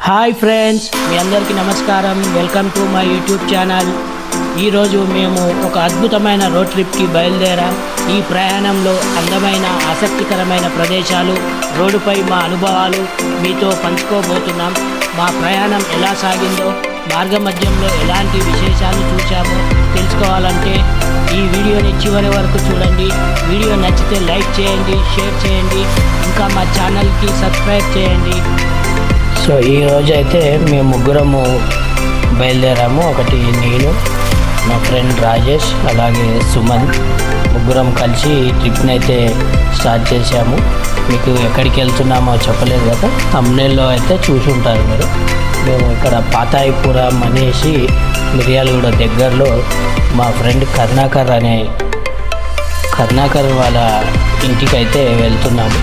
Hi friends, మీ అందరికీ నమస్కారం. Welcome to my YouTube channel. ఈరోజు మేము ఒక అద్భుతమైన రోడ్ ట్రిప్కి బయలుదేరాం. ఈ ప్రయాణంలో అందమైన ఆసక్తికరమైన ప్రదేశాలు, రోడ్డుపై మా అనుభవాలు మీతో పంచుకోబోతున్నాం. మా ప్రయాణం ఎలా సాగిందో, మార్గ మధ్యంలో ఎలాంటి విశేషాలు చూసామో తెలుసుకోవాలంటే ఈ వీడియోని చివరి వరకు చూడండి. వీడియో నచ్చితే లైక్ చేయండి, షేర్ చేయండి, ఇంకా మా ఛానల్కి సబ్స్క్రైబ్ చేయండి. సో ఈరోజు అయితే మేము ముగ్గురము బయలుదేరాము. ఒకటి నేను, మా ఫ్రెండ్ రాజేష్, అలాగే సుమన్, ముగ్గురం కలిసి ఈ ట్రిప్ని అయితే స్టార్ట్ చేశాము. మీకు ఎక్కడికి వెళ్తున్నామో చెప్పలేదు కదా, థంబ్నెయిల్లో అయితే చూసి ఉంటారు మీరు. మేము ఇక్కడ పాతాయిపురం అనేసి మిర్యాలగూడ దగ్గరలో మా ఫ్రెండ్ కరుణాకర్ వాళ్ళ ఇంటికి అయితే వెళ్తున్నాము.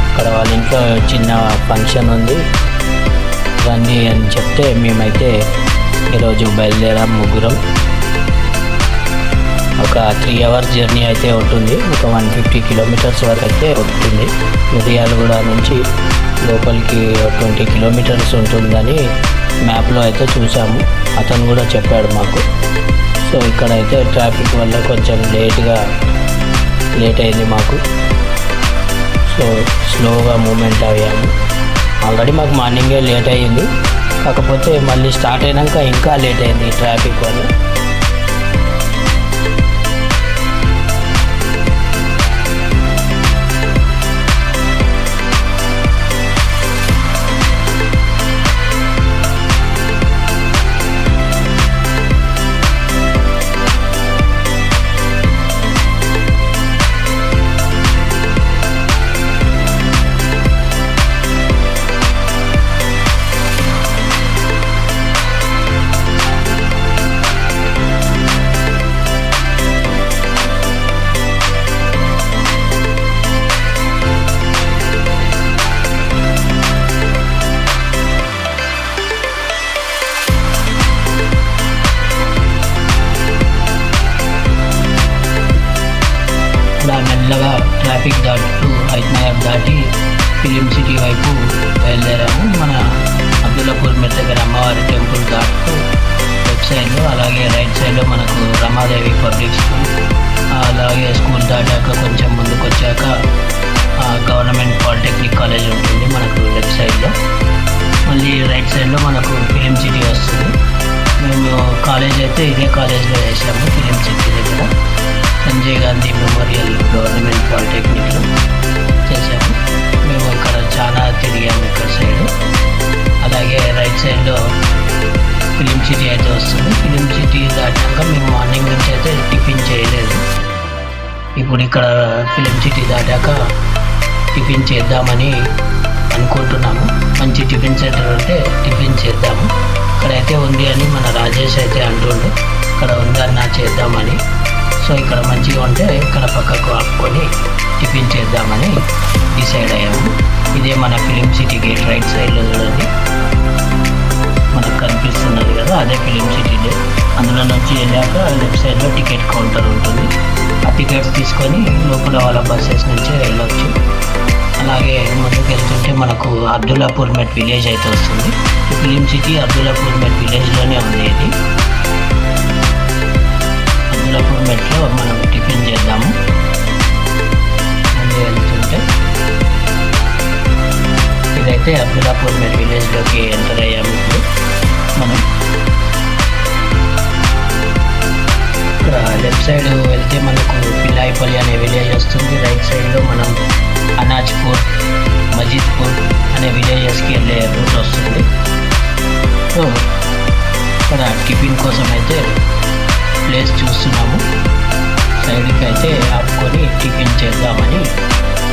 అక్కడ వాళ్ళ ఇంట్లో చిన్న ఫంక్షన్ ఉంది, రండి అని చెప్తే మేమైతే ఈరోజు బయలుదేరాం ముగ్గురం. ఒక 3 hours జర్నీ అయితే ఉంటుంది. ఒక 150 kilometers వరకు అయితే ఉంటుంది. మిర్యాలగూడ నుంచి లోపలికి 20 kilometers ఉంటుందని మ్యాప్లో అయితే చూసాము. అతను కూడా చెప్పాడు మాకు. సో ఇక్కడైతే ట్రాఫిక్ వల్ల కొంచెం లేట్ అయింది మాకు. సో స్లోగా మూమెంట్ అయ్యాము. ఆల్రెడీ మాకు మార్నింగే లేట్ అయ్యింది, కాకపోతే మళ్ళీ స్టార్ట్ అయినాక ఇంకా లేట్ అయింది ట్రాఫిక్ వల్ల. మెల్లగా ట్రాఫిక్ దాటుతూ హైదరాబాద్ దాటి ఫిలిం సిటీ వైపు బయలుదేరాము. మన అబ్దుల్లాపూర్ మెట్ దగ్గర అమ్మవారి టెంపుల్ దాటుతూ లెఫ్ట్ సైడ్లో, అలాగే రైట్ సైడ్లో మనకు రమాదేవి పబ్లిక్ స్కూల్, అలాగే స్కూల్ దాటాక కొంచెం ముందుకు వచ్చాక గవర్నమెంట్ పాలిటెక్నిక్ కాలేజ్ ఉంటుంది మనకు లెఫ్ట్ సైడ్లో. మళ్ళీ రైట్ సైడ్లో మనకు ఫిలిం సిటీ వస్తుంది. మేము కాలేజ్ అయితే ఇదే కాలేజ్లో వేసాము, ఫిలిం సిటీ దగ్గర సంజయ్ గాంధీ మెమోరియల్ గవర్నమెంట్ పాలిటెక్నిక్లో చేసాము. మేము ఇక్కడ చాలా తిరిగాము ఇక్కడ సైడ్. అలాగే రైట్ సైడ్లో ఫిలిం సిటీ అయితే వస్తుంది. ఫిలిం సిటీ దాటాక మేము మార్నింగ్ నుంచి అయితే టిఫిన్ చేయలేదు. ఇప్పుడు ఇక్కడ ఫిలిం సిటీ దాటాక టిఫిన్ చేద్దామని అనుకుంటున్నాము. మంచి టిఫిన్ సెంటర్ ఉంటే టిఫిన్ చేద్దాము. ఇక్కడైతే ఉంది అని మన రాజేష్ అయితే అంటుండు, ఇక్కడ ఉంది అన్న చేద్దామని. సో ఇక్కడ మంచిగా ఉంటే ఇక్కడ పక్కకు ఆపుకొని టిఫిన్ చేద్దామని డిసైడ్ అయ్యాము. ఇదే మన ఫిలిం సిటీ గేట్ రైట్ సైడ్లో చూడండి మనకు కనిపిస్తున్నది కదా, అదే ఫిలిం సిటీ డే. అందులో నుంచి వెళ్ళాక లెఫ్ట్ సైడ్లో టికెట్ కౌంటర్ ఉంటుంది. ఆ టికెట్స్ తీసుకొని లోపల వాళ్ళ బస్సెస్ నుంచి వెళ్ళొచ్చు. అలాగే ముందుకు వెళ్తుంటే మనకు అబ్దుల్లాపూర్ మెట్ విలేజ్ అయితే వస్తుంది. ఫిలిం సిటీ అబ్దుల్లాపూర్ మెట్ విలేజ్లోనే ఉంది. ఇది అబ్దుల్లాపూర్ మెట్లో మనం టిఫిన్ చేద్దాము. ముందు వెళ్తుంటే ఇదైతే అబ్దుల్లాపూర్ మెట్ విలేజ్లోకి ఎంటర్ అయ్యాము. ఇప్పుడు మనం ఇక్కడ లెఫ్ట్ సైడ్ వెళ్తే మనకు పిల్లాయిపల్లి అనే విలేజ్ వస్తుంది. రైట్ సైడ్లో మనం అనాజ్పూర్, మజీద్పూర్ అనే విలేజెస్కి వెళ్ళే రూట్ వస్తుంది. సో ఇక్కడ టిఫిన్ కోసం అయితే ప్లేస్ చూస్తున్నాము. సైడ్కి అయితే ఆపుకొని టిఫిన్ చేద్దామని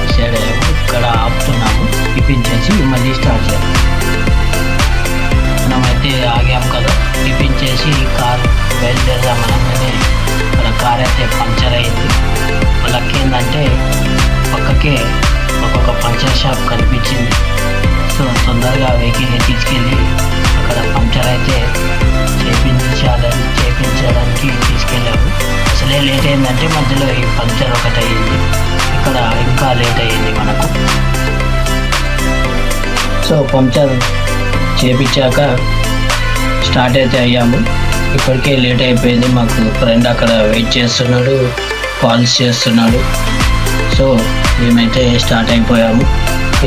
డిసైడ్ అయ్యాము. ఇక్కడ ఆపుతున్నాము, టిఫిన్ చేసి మళ్ళీ స్టార్ట్ చేద్దాం. మనమైతే ఆగాము కదా, టిఫిన్ చేసి కార్ బయలుదేరదామనగానే ఇక్కడ కార్ అయితే పంచర్ అయింది. వాళ్ళకి ఏంటంటే పక్కకే ఒక్కొక్క పంచర్ షాప్ కనిపించింది. సో తొందరగా వెహికల్ని తీసుకెళ్ళి అక్కడ పంచర్ అయితే చేయించడానికి తీసుకెళ్ళాము. అసలే లేట్ అయిందంటే మధ్యలో ఈ పంచర్ ఒకటి అయ్యింది. ఇక్కడ ఇంకా లేట్ అయ్యింది మనకు. సో పంచర్ చేపించాక స్టార్ట్ అయితే అయ్యాము. ఇప్పటికే లేట్ అయిపోయింది. మాకు ఫ్రెండ్ అక్కడ వెయిట్ చేస్తున్నాడు, కాల్స్ చేస్తున్నాడు. సో మేమైతే స్టార్ట్ అయిపోయాము.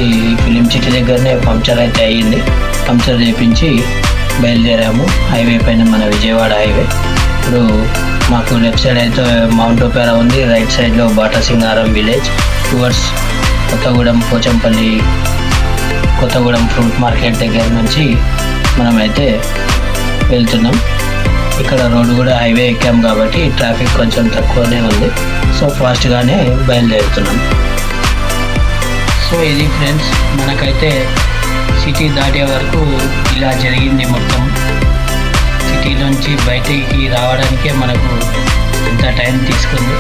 ఈ ఫిలిం సిటీ దగ్గరనే పంక్చర్ అయితే అయ్యింది. పంక్చర్ చేయించి బయలుదేరాము. హైవే పైన మన విజయవాడ హైవే. ఇప్పుడు మాకు లెఫ్ట్ సైడ్ అయితే మౌంట్ ఒపేరా ఉంది, రైట్ సైడ్లో Batasingaram village towards Kothagudem Pochampally Kothagudem fruit market దగ్గర నుంచి మనమైతే వెళ్తున్నాం. ఇక్కడ రోడ్డు కూడా హైవే ఎక్కాం కాబట్టి ట్రాఫిక్ కొంచెం తక్కువనే ఉంది. సో ఫాస్ట్గానే బయలుదేరుతున్నాం. సో ఇది ఫ్రెండ్స్, మనకైతే సిటీ దాటే వరకు ఇలా జరిగింది. మొత్తం సిటీ నుంచి బయటికి రావడానికే మనకు ఇంత టైం తీసుకుంది.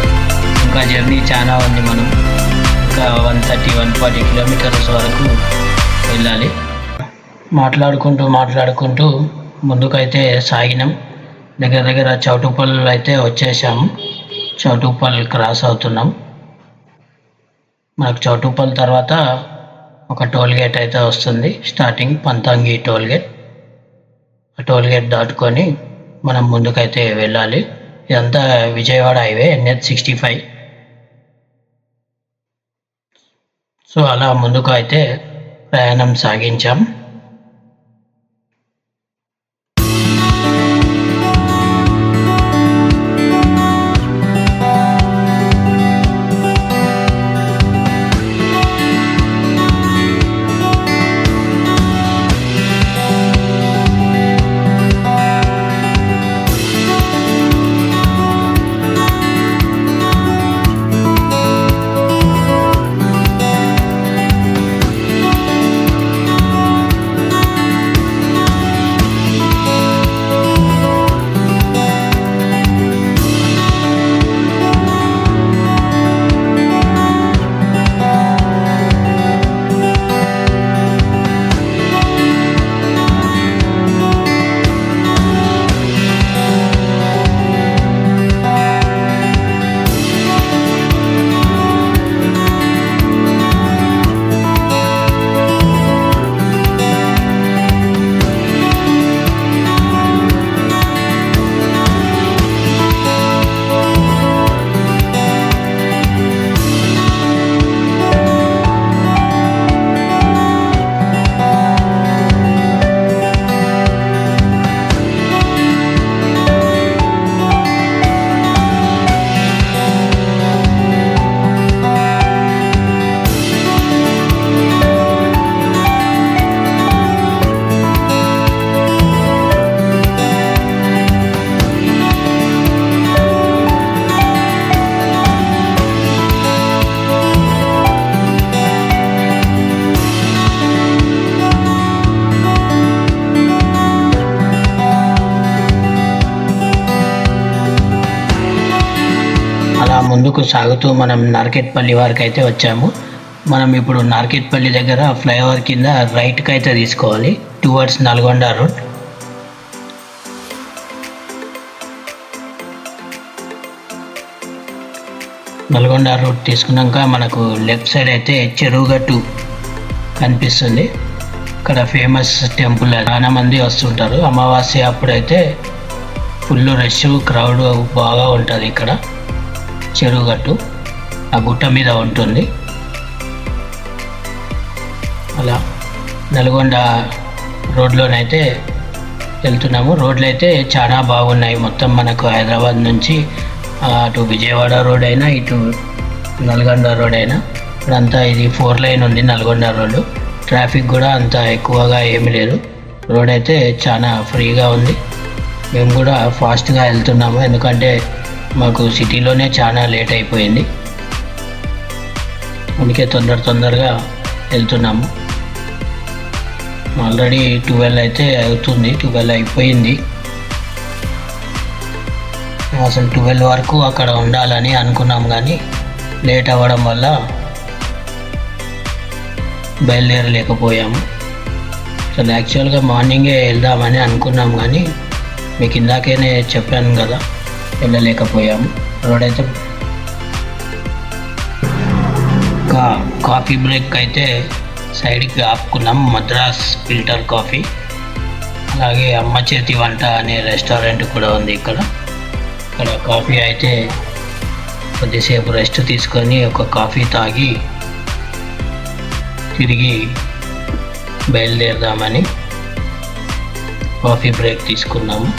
ఇంకా జర్నీ చాలా ఉంది. మనం ఇంకా 130-140 కిలోమీటర్స్ వరకు వెళ్ళాలి. మాట్లాడుకుంటూ ముందుకైతే సాగినాం. దగ్గర చౌటుప్పల్ అయితే వచ్చేసాము. చౌటుప్పల్ క్రాస్ అవుతున్నాం. మనకు చౌటుప్పల్ తర్వాత ఒక టోల్ గేట్ అయితే వస్తుంది. Starting Panthangi toll gate. ఆ టోల్ గేట్ దాటుకొని మనం ముందుకైతే వెళ్ళాలి. ఇదంతా విజయవాడ హైవే NH65. సో అలా ముందుకు అయితే ప్రయాణం సాగించాం. ముందుకు సాగుతూ మనం నార్కెట్పల్లి వరకు అయితే వచ్చాము. మనం ఇప్పుడు నార్కెట్పల్లి దగ్గర ఫ్లైఓవర్ కింద రైట్కి అయితే తీసుకోవాలి towards Nalgonda road. Nalgonda road తీసుకున్నాక మనకు లెఫ్ట్ సైడ్ అయితే చెరువుగట్టు కనిపిస్తుంది. ఇక్కడ ఫేమస్ టెంపుల్, చాలా మంది వస్తుంటారు. అమావాస్య అప్పుడైతే ఫుల్ రష్, క్రౌడ్ బాగా ఉంటుంది. ఇక్కడ చెరువుగట్టు ఆ గుట్ట మీద ఉంటుంది. అలా నల్గొండ రోడ్లోనైతే వెళ్తున్నాము. రోడ్లు అయితే చాలా బాగున్నాయి. మొత్తం మనకు హైదరాబాద్ నుంచి అటు విజయవాడ రోడ్ అయినా ఇటు నల్గొండ రోడ్ అయినా ఇప్పుడంతా ఇది 4 లైన్ ఉంది నల్గొండ రోడ్డు. ట్రాఫిక్ కూడా అంత ఎక్కువగా ఏమీ లేదు. రోడ్ అయితే చాలా ఫ్రీగా ఉంది. మేము కూడా ఫాస్ట్గా వెళ్తున్నాము, ఎందుకంటే మాకు సిటీలోనే చాలా లేట్ అయిపోయింది. అందుకే తొందరగా వెళ్తున్నాము. ఆల్రెడీ 12 అయితే అవుతుంది, 12 అయిపోయింది. అసలు 12 వరకు అక్కడ ఉండాలని అనుకున్నాం, కానీ లేట్ అవ్వడం వల్ల బయలుదేరలేకపోయాము. అసలు యాక్చువల్గా మార్నింగే వెళ్దామని అనుకున్నాం, కానీ మీకు ఇందాకేనే చెప్పాను కదా, వెళ్ళలేకపోయాము. రోడ్ అయితే కాఫీ బ్రేక్ అయితే సైడ్కి ఆపుకున్నాం. మద్రాస్ ఫిల్టర్ కాఫీ అలాగే అమ్మ చేతి వంట అనే రెస్టారెంట్ కూడా ఉంది ఇక్కడ కాఫీ అయితే కొద్దిసేపు రెస్ట్ తీసుకొని ఒక కాఫీ తాగి తిరిగి బయలుదేరదామని కాఫీ బ్రేక్ తీసుకున్నాము.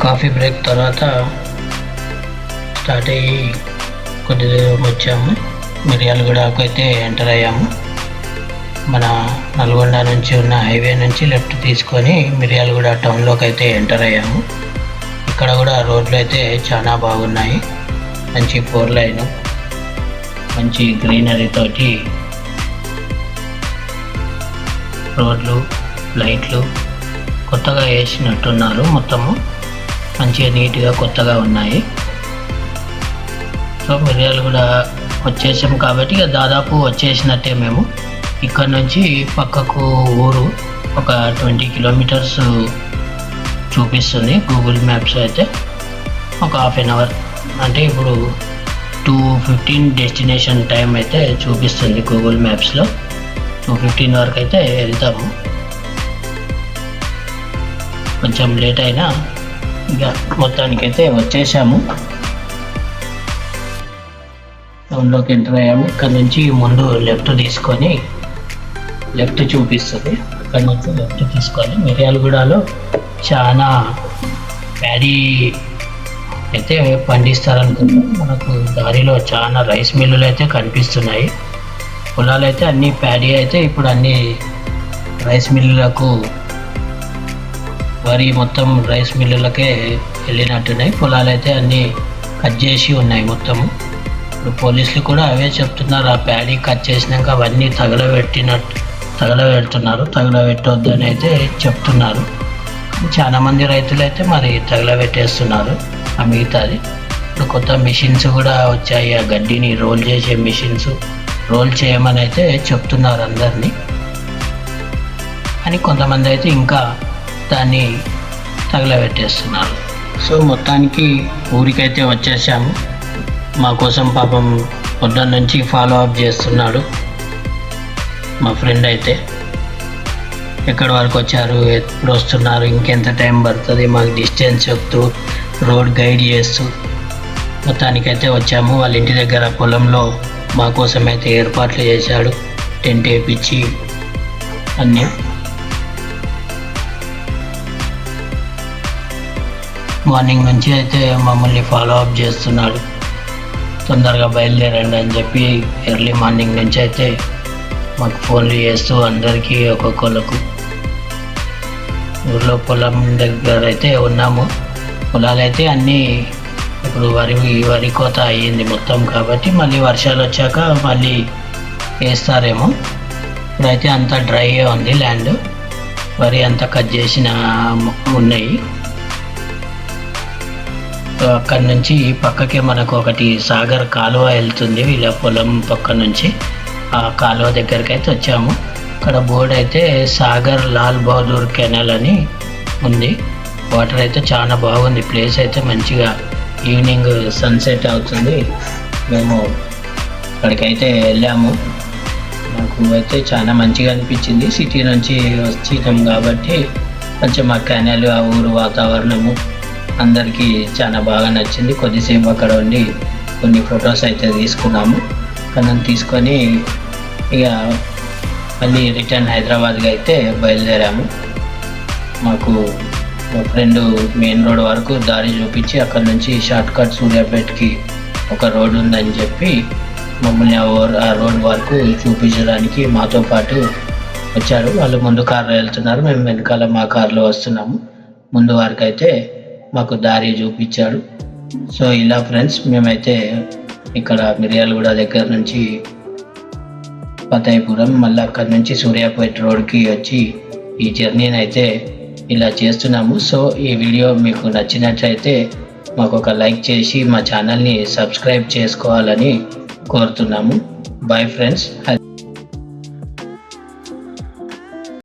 కాఫీ బ్రేక్ తర్వాత స్టార్ట్ అయ్యి కొద్ది దూరం వచ్చాము. మిర్యాలగూడకు అయితే ఎంటర్ అయ్యాము. మన నల్గొండ నుంచి ఉన్న హైవే నుంచి లెఫ్ట్ తీసుకొని మిర్యాలగూడ టౌన్లోకి అయితే ఎంటర్ అయ్యాము. ఇక్కడ కూడా రోడ్లు అయితే చాలా బాగున్నాయి. మంచి 4 లైన్, మంచి గ్రీనరీ తోటి రోడ్లు, లైట్లు కొత్తగా వేసినట్టున్నారు. మొత్తము మంచిగా నీట్గా కొత్తగా ఉన్నాయి. సో మిర్యాలగూడ వచ్చేసాం కాబట్టి ఇక దాదాపు వచ్చేసినట్టే. మేము ఇక్కడ నుంచి పక్కకు ఊరు ఒక 20 కిలోమీటర్స్ చూపిస్తుంది గూగుల్ మ్యాప్స్ అయితే. ఒక హాఫ్ అన్ అవర్ అంటే ఇప్పుడు 2:15 డెస్టినేషన్ టైం అయితే చూపిస్తుంది గూగుల్ మ్యాప్స్లో. 2:15 వరకు అయితే వెళ్తాము. కొంచెం లేట్ అయినా ఇక మొత్తానికైతే వచ్చేసాము. టౌన్లోకి ఎంటర్ అయ్యాము. ఇక్కడ నుంచి ముందు లెఫ్ట్ తీసుకొని లెఫ్ట్ చూపిస్తుంది. ఇక్కడ నుంచి లెఫ్ట్ తీసుకొని మిర్యాలగూడలో చాలా ప్యాడీ అయితే పండిస్తారనుకుంటాం. మనకు దారిలో చాలా రైస్ మిల్లులు అయితే కనిపిస్తున్నాయి. పొలాలు అయితే అన్ని ప్యాడీ అయితే ఇప్పుడు అన్ని రైస్ మిల్లులకు వరి మొత్తం రైస్ మిల్లులకే వెళ్ళినట్టున్నాయి. పొలాలు అయితే అన్నీ కట్ చేసి ఉన్నాయి మొత్తము. ఇప్పుడు పోలీసులు కూడా అవే చెప్తున్నారు, ఆ ప్యాడీ కట్ చేసినాక అవన్నీ తగలబెడుతున్నారు, తగలబెట్టొద్దని అయితే చెప్తున్నారు. చాలామంది రైతులు అయితే మరి తగలబెట్టేస్తున్నారు ఆ మిగతాది. ఇప్పుడు కొత్త మిషన్స్ కూడా వచ్చాయి, ఆ గడ్డిని రోల్ చేసే మిషన్స్ రోల్ చేయమని అయితే చెప్తున్నారు అందరినీ. అని కొంతమంది అయితే ఇంకా దాన్ని తగలబెట్టేస్తున్నారు. సో మొత్తానికి ఊరికైతే వచ్చేసాము. మా కోసం పాపం పొద్దున్న నుంచి ఫాలో అప్ చేస్తున్నాడు మా ఫ్రెండ్ అయితే. ఎక్కడి వరకు వచ్చారు, ఎప్పుడు వస్తున్నారు, ఇంకెంత టైం పడుతుంది, మాకు డిస్టెన్స్ చెప్తూ రోడ్ గైడ్ చేస్తూ మొత్తానికైతే వచ్చాము. వాళ్ళ ఇంటి దగ్గర పొలంలో మా కోసం అయితే ఏర్పాట్లు చేశాడు, టెంట్ వేయించి అన్నీ. మార్నింగ్ నుంచి అయితే మమ్మల్ని ఫాలో అప్ చేస్తున్నాడు, తొందరగా బయలుదేరండి అని చెప్పి ఎర్లీ మార్నింగ్ నుంచి అయితే మాకు ఫోన్లు చేస్తూ అందరికీ ఒక్కొక్కళ్ళకు. ఊర్లో పొలం దగ్గర అయితే ఉన్నాము. పొలాలు అయితే అన్నీ ఇప్పుడు వరి కోత అయ్యింది మొత్తం కాబట్టి మళ్ళీ వర్షాలు వచ్చాక మళ్ళీ వేస్తారేమో. ఇప్పుడైతే అంతా డ్రైగా ఉంది ల్యాండ్, వరి అంతా కట్ చేసిన ఉన్నాయి. అక్కడి నుంచి పక్కకే మనకు ఒకటి సాగర్ కాలువ వెళ్తుంది వీళ్ళ పొలం పక్క నుంచి. ఆ కాలువ దగ్గరికి అయితే వచ్చాము. అక్కడ బోర్డు అయితే సాగర్ లాల్ బహదూర్ కెనాల్ అని ఉంది. వాటర్ అయితే చాలా బాగుంది, ప్లేస్ అయితే మంచిగా ఈవినింగ్ సన్సెట్ అవుతుంది. మేము అక్కడికైతే వెళ్ళాము. నాకు అయితే చాలా మంచిగా అనిపించింది. సిటీ నుంచి వచ్చినాం కాబట్టి కొంచెం ఆ కెనాల్, ఆ ఊరు వాతావరణము అందరికీ చాలా బాగా నచ్చింది. కొద్దిసేపు అక్కడ ఉండి కొన్ని ఫొటోస్ అయితే తీసుకున్నాము. కానీ తీసుకొని ఇక మళ్ళీ రిటర్న్ హైదరాబాద్కి అయితే బయలుదేరాము. మాకు మా ఫ్రెండ్ మెయిన్ రోడ్ వరకు దారి చూపించి అక్కడ నుంచి షార్ట్ కట్ సూర్యాపేటకి ఒక రోడ్ ఉందని చెప్పి మమ్మల్ని ఆ రోడ్ వరకు చూపించడానికి మాతో పాటు వచ్చారు. వాళ్ళు ముందు కార్లో వెళ్తున్నారు, మేము వెనకాల మా కార్లో వస్తున్నాము. ముందు వరకు అయితే మాకు దారి చూపించాడు. సో ఇలా ఫ్రెండ్స్ మేమైతే ఇక్కడ మిర్యాలగూడ దగ్గర నుంచి పతాయిపురం, మళ్ళీ అక్కడ నుంచి సూర్యాపేట రోడ్కి వచ్చి ఈ జర్నీని అయితే ఇలా చేస్తున్నాము. సో ఈ వీడియో మీకు నచ్చినట్లయితే మాకు ఒక లైక్ చేసి మా ఛానల్ని సబ్స్క్రైబ్ చేసుకోవాలని కోరుతున్నాము. Bye friends.